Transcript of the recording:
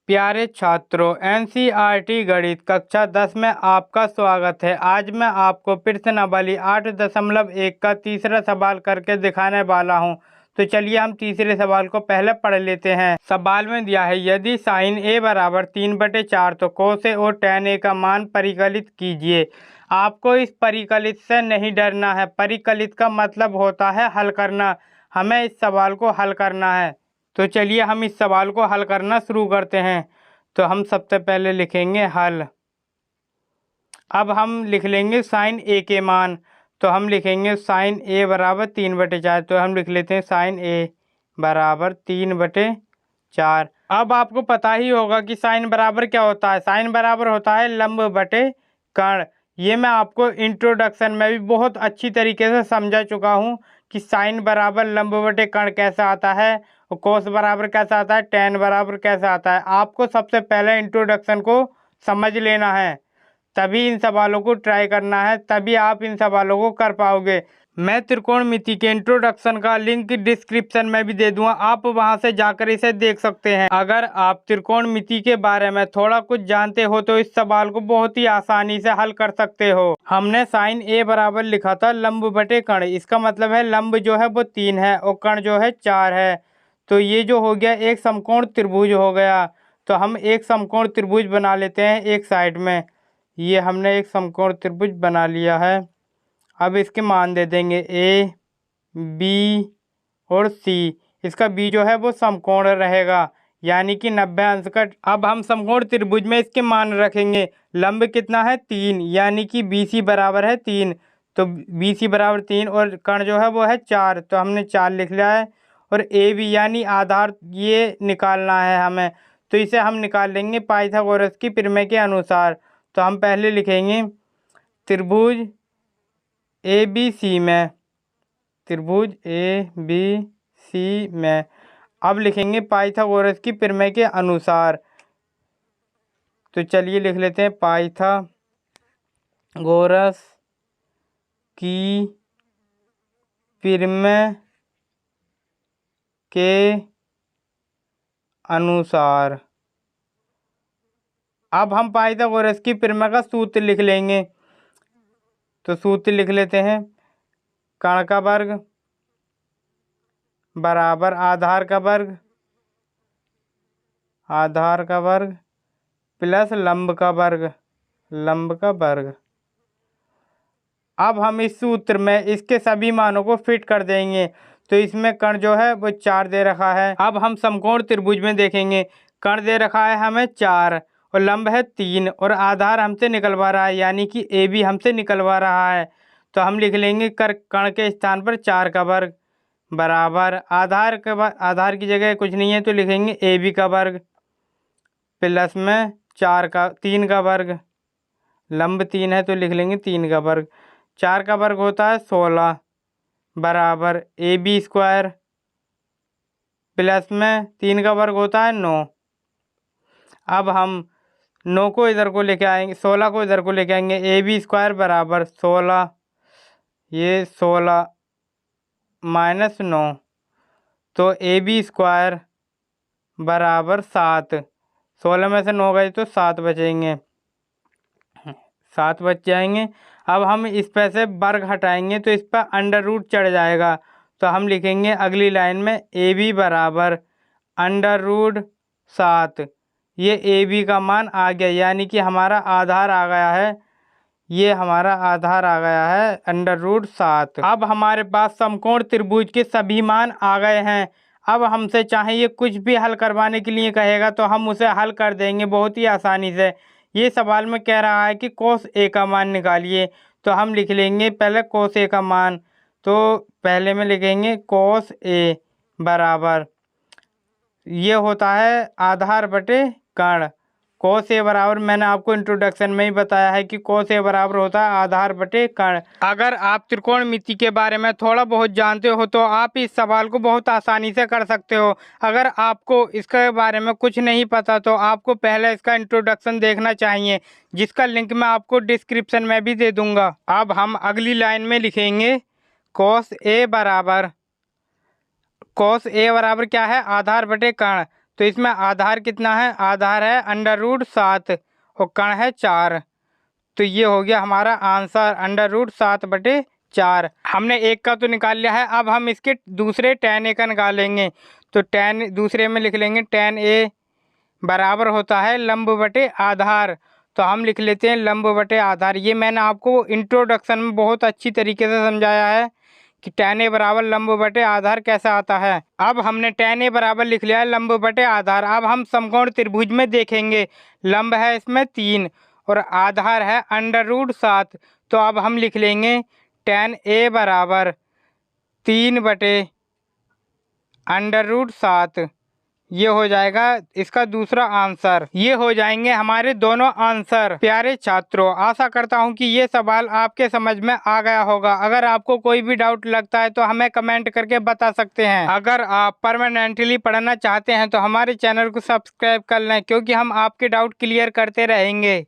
प्यारे छात्रों, एनसीईआरटी गणित कक्षा 10 में आपका स्वागत है। आज मैं आपको प्रश्नावली 8.1 का तीसरा सवाल करके दिखाने वाला हूं। तो चलिए हम तीसरे सवाल को पहले पढ़ लेते हैं। सवाल में दिया है, यदि साइन ए बराबर 3/4 तो कोस ए और tan ए का मान परिकलित कीजिए। आपको इस परिकलित से नहीं डरना है। परिकलित का मतलब होता है हल करना। हमें इस सवाल को हल करना है। तो चलिए हम इस सवाल को हल करना शुरू करते हैं। तो हम सबसे पहले लिखेंगे हल। अब हम लिख लेंगे साइन ए के मान। तो हम लिखेंगे साइन ए बराबर 3/4। तो हम लिख लेते हैं साइन ए बराबर 3/4। अब आपको पता ही होगा कि साइन बराबर क्या होता है। साइन बराबर होता है लंब बटे कर्ण। ये मैं आपको इंट्रोडक्शन में भी बहुत अच्छी तरीके से समझा चुका हूँ कि साइन बराबर लंब बटे कर्ण कैसा आता है और कोस बराबर कैसा आता है, tan बराबर कैसा आता है। आपको सबसे पहले इंट्रोडक्शन को समझ लेना है, तभी इन सवालों को ट्राई करना है, तभी आप इन सवालों को कर पाओगे। मैं त्रिकोणमिति के इंट्रोडक्शन का लिंक डिस्क्रिप्शन में भी दे दूंगा, आप वहां से जाकर इसे देख सकते हैं। अगर आप त्रिकोणमिति के बारे में थोड़ा कुछ जानते हो तो इस सवाल को बहुत ही आसानी से हल कर सकते हो। हमने साइन ए बराबर लिखा था लंब बटे कर्ण। इसका मतलब है लंब जो है वो 3 है और कर्ण जो है 4 है। तो ये जो हो गया एक समकोण त्रिभुज हो गया। तो हम एक समकोण त्रिभुज बना लेते हैं एक साइड में। ये हमने एक समकोण त्रिभुज बना लिया है। अब इसके मान दे देंगे ए, बी और सी। इसका बी जो है वो समकोण रहेगा, यानी कि 90 अंश का। अब हम समकोण त्रिभुज में इसके मान रखेंगे। लंब कितना है 3, यानी कि बी सी बराबर है 3। तो बी सी बराबर 3 और कर्ण जो है वो है 4। तो हमने 4 लिख लिया है। और ए बी यानी आधार ये निकालना है हमें। तो इसे हम निकाल लेंगे पाइथागोरस की प्रमेय के अनुसार। तो हम पहले लिखेंगे त्रिभुज ए बी सी में, त्रिभुज ए बी सी में। अब लिखेंगे पाइथागोरस की प्रमेय के अनुसार। तो चलिए लिख लेते हैं पाइथागोरस की प्रमेय के अनुसार। अब हम पाइथागोरस की प्रमेय का सूत्र लिख लेंगे। तो सूत्र लिख लेते हैं, कर्ण का वर्ग बराबर आधार का वर्ग, आधार का वर्ग प्लस लंब का वर्ग, लंब का वर्ग। अब हम इस सूत्र में इसके सभी मानों को फिट कर देंगे। तो इसमें कर्ण जो है वो 4 दे रखा है। अब हम समकोण त्रिभुज में देखेंगे, कर्ण दे रखा है हमें 4 और लंब है 3 और आधार हमसे निकलवा रहा है, यानी कि ए बी हमसे निकलवा रहा है। तो हम लिख लेंगे कर्ण के स्थान पर 4 का वर्ग बराबर आधार का आधार की जगह कुछ नहीं है तो लिखेंगे ए बी का वर्ग प्लस में 3 का वर्ग। लंब 3 है तो लिख लेंगे 3 का वर्ग। 4 का वर्ग होता है 16 बराबर ए बी स्क्वायर प्लस में 3 का वर्ग होता है 9। अब हम 9 को इधर को लेके आएंगे, 16 को इधर को लेके आएंगे। ए बी स्क्वायर बराबर 16, ये 16 माइनस 9। तो ए बी स्क्वायर बराबर 7। 16 में से 9 गए तो 7 बचेंगे, 7 बच जाएंगे। अब हम इस पे से वर्ग हटाएंगे तो इस पर अंडर रूट चढ़ जाएगा। तो हम लिखेंगे अगली लाइन में ए बी बराबर अंडर रूट 7। ये ए बी का मान आ गया, यानी कि हमारा आधार आ गया है। ये हमारा आधार आ गया है अंडर रूट 7। अब हमारे पास समकोण त्रिभुज के सभी मान आ गए हैं। अब हमसे चाहे ये कुछ भी हल करवाने के लिए कहेगा तो हम उसे हल कर देंगे बहुत ही आसानी से। ये सवाल में कह रहा है कि कोस ए का मान निकालिए। तो हम लिख लेंगे पहले कोस ए का मान। तो पहले में लिखेंगे कोस ए बराबर, ये होता है आधार बटे कर्ण। कोस ए बराबर मैंने आपको इंट्रोडक्शन में ही बताया है कि कोस ए बराबर होता है आधार बटे कर्ण। अगर आप त्रिकोणमिति के बारे में थोड़ा बहुत जानते हो तो आप इस सवाल को बहुत आसानी से कर सकते हो। अगर आपको इसके बारे में कुछ नहीं पता तो आपको पहले इसका इंट्रोडक्शन देखना चाहिए, जिसका लिंक मैं आपको डिस्क्रिप्शन में भी दे दूंगा। अब हम अगली लाइन में लिखेंगे कोस ए बराबर, कोस ए बराबर क्या है आधार बटे कर्ण। तो इसमें आधार कितना है, आधार है √7 और कण है 4। तो ये हो गया हमारा आंसर √7/4। हमने एक का तो निकाल लिया है। अब हम इसके दूसरे tan a का निकालेंगे। तो tan दूसरे में लिख लेंगे tan a बराबर होता है लंब बटे आधार। तो हम लिख लेते हैं लंब बटे आधार। ये मैंने आपको इंट्रोडक्शन में बहुत अच्छी तरीके से समझाया है कि tan a बराबर लंब बटे आधार कैसे आता है। अब हमने tan a बराबर लिख लिया है लंब बटे आधार। अब हम समकोण त्रिभुज में देखेंगे, लंब है इसमें 3 और आधार है √7। तो अब हम लिख लेंगे tan a बराबर 3/√7। ये हो जाएगा इसका दूसरा आंसर। ये हो जाएंगे हमारे दोनों आंसर। प्यारे छात्रों, आशा करता हूँ कि ये सवाल आपके समझ में आ गया होगा। अगर आपको कोई भी डाउट लगता है तो हमें कमेंट करके बता सकते हैं। अगर आप परमानेंटली पढ़ना चाहते हैं तो हमारे चैनल को सब्सक्राइब कर लें, क्योंकि हम आपके डाउट क्लियर करते रहेंगे।